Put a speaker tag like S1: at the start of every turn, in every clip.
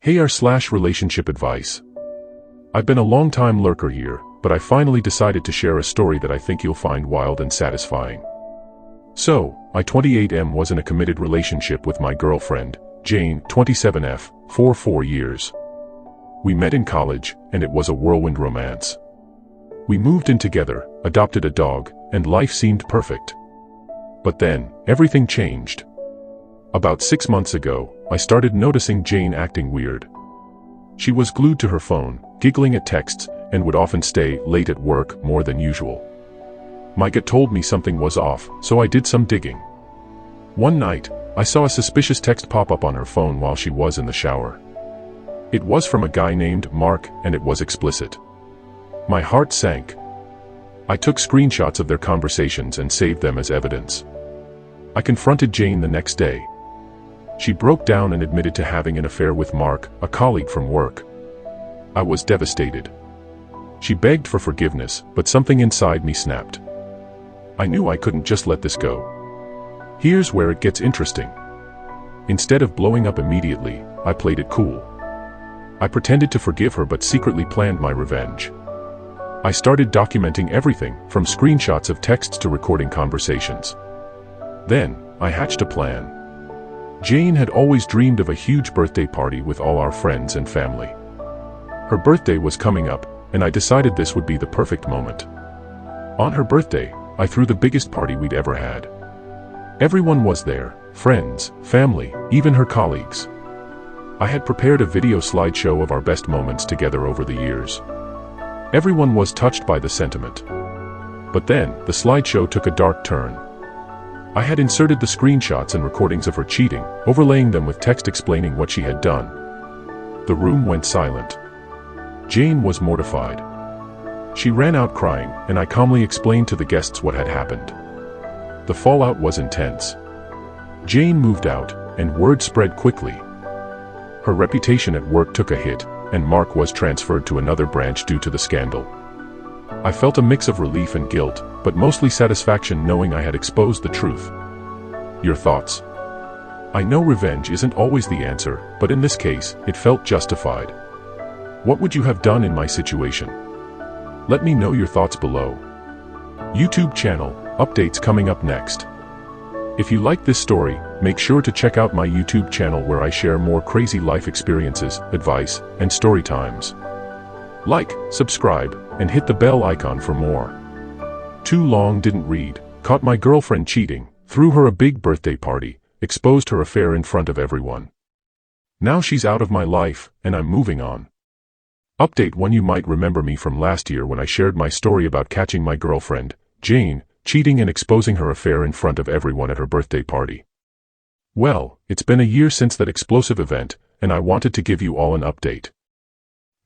S1: Relationship advice. I've been a long-time lurker here, but I finally decided to share a story that I think you'll find wild and satisfying. So, I 28M was in a committed relationship with my girlfriend, Jane, 27F, for 4 years. We met in college, and it was a whirlwind romance. We moved in together, adopted a dog, and life seemed perfect. But then, everything changed. About 6 months ago, I started noticing Jane acting weird. She was glued to her phone, giggling at texts, and would often stay late at work more than usual. My gut told me something was off, so I did some digging. One night, I saw a suspicious text pop up on her phone while she was in the shower. It was from a guy named Mark, and it was explicit. My heart sank. I took screenshots of their conversations and saved them as evidence. I confronted Jane the next day. She broke down and admitted to having an affair with Mark, a colleague from work. I was devastated. She begged for forgiveness, but something inside me snapped. I knew I couldn't just let this go. Here's where it gets interesting. Instead of blowing up immediately, I played it cool. I pretended to forgive her but secretly planned my revenge. I started documenting everything, from screenshots of texts to recording conversations. Then, I hatched a plan. Jane had always dreamed of a huge birthday party with all our friends and family. Her birthday was coming up, and I decided this would be the perfect moment. On her birthday, I threw the biggest party we'd ever had. Everyone was there, friends, family, even her colleagues. I had prepared a video slideshow of our best moments together over the years. Everyone was touched by the sentiment. But then, the slideshow took a dark turn. I had inserted the screenshots and recordings of her cheating, overlaying them with text explaining what she had done. The room went silent. Jane was mortified. She ran out crying, and I calmly explained to the guests what had happened. The fallout was intense. Jane moved out, and word spread quickly. Her reputation at work took a hit, and Mark was transferred to another branch due to the scandal. I felt a mix of relief and guilt, but mostly satisfaction knowing I had exposed the truth. Your thoughts? I know revenge isn't always the answer, but in this case, it felt justified. What would you have done in my situation? Let me know your thoughts below. YouTube channel, updates coming up next. If you like this story, make sure to check out my YouTube channel where I share more crazy life experiences, advice, and story times. Like, subscribe, and hit the bell icon for more. Too long didn't read, caught my girlfriend cheating, threw her a big birthday party, exposed her affair in front of everyone. Now she's out of my life, and I'm moving on. Update: one, you might remember me from last year when I shared my story about catching my girlfriend, Jane, cheating and exposing her affair in front of everyone at her birthday party. Well, it's been a year since that explosive event, and I wanted to give you all an update.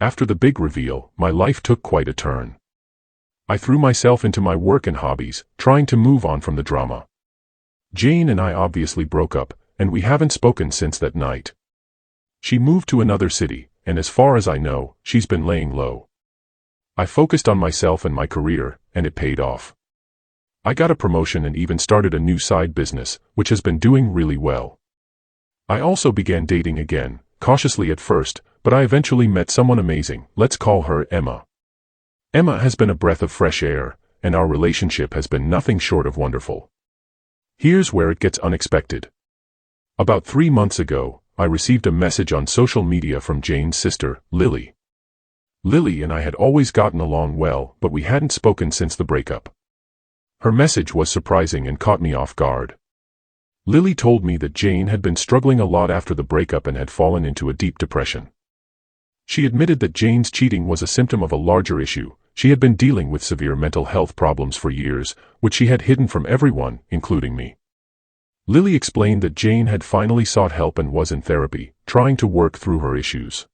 S1: After the big reveal, my life took quite a turn. I threw myself into my work and hobbies, trying to move on from the drama. Jane and I obviously broke up, and we haven't spoken since that night. She moved to another city, and as far as I know, she's been laying low. I focused on myself and my career, and it paid off. I got a promotion and even started a new side business, which has been doing really well. I also began dating again, cautiously at first, but I eventually met someone amazing. Let's call her Emma. Emma has been a breath of fresh air, and our relationship has been nothing short of wonderful. Here's where it gets unexpected. About 3 months ago, I received a message on social media from Jane's sister, Lily. Lily and I had always gotten along well, but we hadn't spoken since the breakup. Her message was surprising and caught me off guard. Lily told me that Jane had been struggling a lot after the breakup and had fallen into a deep depression. She admitted that Jane's cheating was a symptom of a larger issue. She had been dealing with severe mental health problems for years, which she had hidden from everyone, including me. Lily explained that Jane had finally sought help and was in therapy, trying to work through her issues.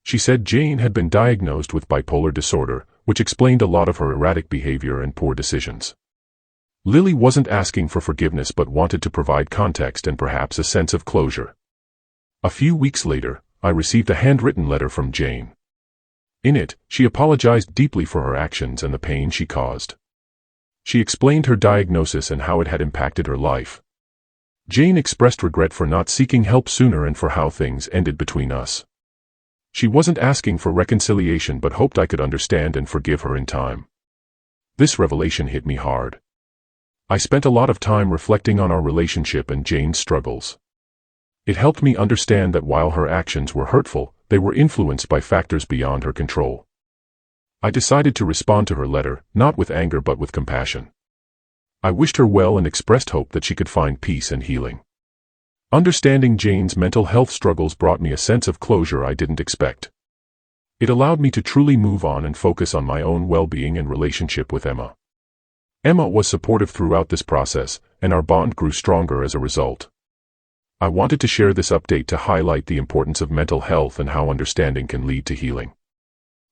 S1: She said Jane had been diagnosed with bipolar disorder, which explained a lot of her erratic behavior and poor decisions. Lily wasn't asking for forgiveness but wanted to provide context and perhaps a sense of closure. A few weeks later, I received a handwritten letter from Jane. In it, she apologized deeply for her actions and the pain she caused. She explained her diagnosis and how it had impacted her life. Jane expressed regret for not seeking help sooner and for how things ended between us. She wasn't asking for reconciliation but hoped I could understand and forgive her in time. This revelation hit me hard. I spent a lot of time reflecting on our relationship and Jane's struggles. It helped me understand that while her actions were hurtful, they were influenced by factors beyond her control. I decided to respond to her letter, not with anger but with compassion. I wished her well and expressed hope that she could find peace and healing. Understanding Jane's mental health struggles brought me a sense of closure I didn't expect. It allowed me to truly move on and focus on my own well-being and relationship with Emma. Emma was supportive throughout this process, and our bond grew stronger as a result. I wanted to share this update to highlight the importance of mental health and how understanding can lead to healing.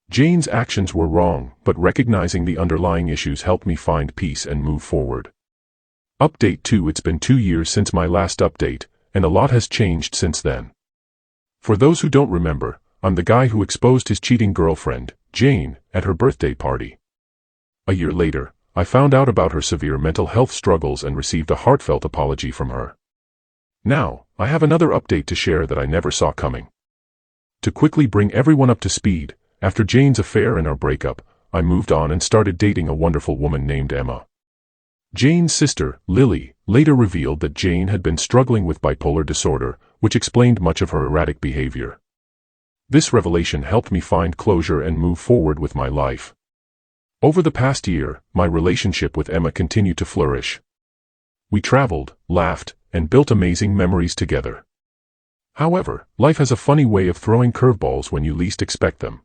S1: Jane's actions were wrong, but recognizing the underlying issues helped me find peace and move forward. Update 2. It's been 2 years since my last update, and a lot has changed since then. For those who don't remember, I'm the guy who exposed his cheating girlfriend, Jane, at her birthday party. A year later, I found out about her severe mental health struggles and received a heartfelt apology from her. Now, I have another update to share that I never saw coming. To quickly bring everyone up to speed, after Jane's affair and our breakup, I moved on and started dating a wonderful woman named Emma. Jane's sister, Lily, later revealed that Jane had been struggling with bipolar disorder, which explained much of her erratic behavior. This revelation helped me find closure and move forward with my life. Over the past year, my relationship with Emma continued to flourish. We traveled, laughed, and built amazing memories together. However, life has a funny way of throwing curveballs when you least expect them.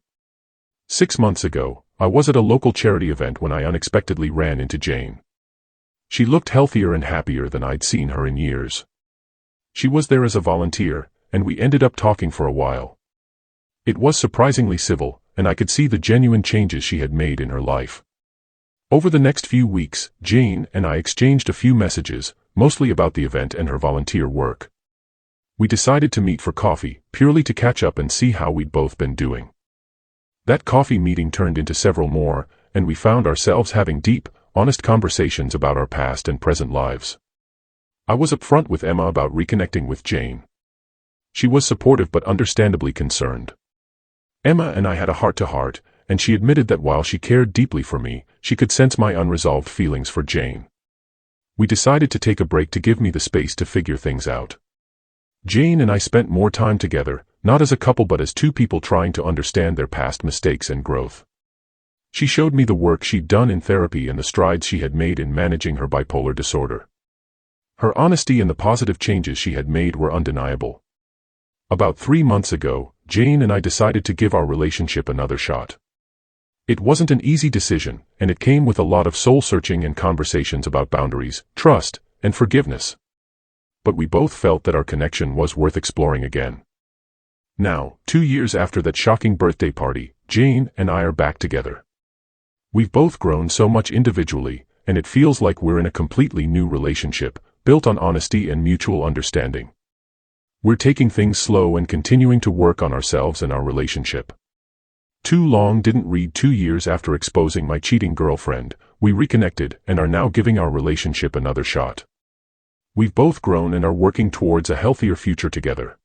S1: 6 months ago, I was at a local charity event when I unexpectedly ran into Jane. She looked healthier and happier than I'd seen her in years. She was there as a volunteer, and we ended up talking for a while. It was surprisingly civil, and I could see the genuine changes she had made in her life. Over the next few weeks, Jane and I exchanged a few messages, mostly about the event and her volunteer work. We decided to meet for coffee, purely to catch up and see how we'd both been doing. That coffee meeting turned into several more, and we found ourselves having deep, honest conversations about our past and present lives. I was upfront with Emma about reconnecting with Jane. She was supportive but understandably concerned. Emma and I had a heart-to-heart, and she admitted that while she cared deeply for me, she could sense my unresolved feelings for Jane. We decided to take a break to give me the space to figure things out. Jane and I spent more time together, not as a couple but as two people trying to understand their past mistakes and growth. She showed me the work she'd done in therapy and the strides she had made in managing her bipolar disorder. Her honesty and the positive changes she had made were undeniable. About 3 months ago, Jane and I decided to give our relationship another shot. It wasn't an easy decision, and it came with a lot of soul-searching and conversations about boundaries, trust, and forgiveness. But we both felt that our connection was worth exploring again. Now, 2 years after that shocking birthday party, Jane and I are back together. We've both grown so much individually, and it feels like we're in a completely new relationship, built on honesty and mutual understanding. We're taking things slow and continuing to work on ourselves and our relationship. Too long didn't read. 2 years after exposing my cheating girlfriend, we reconnected and are now giving our relationship another shot. We've both grown and are working towards a healthier future together.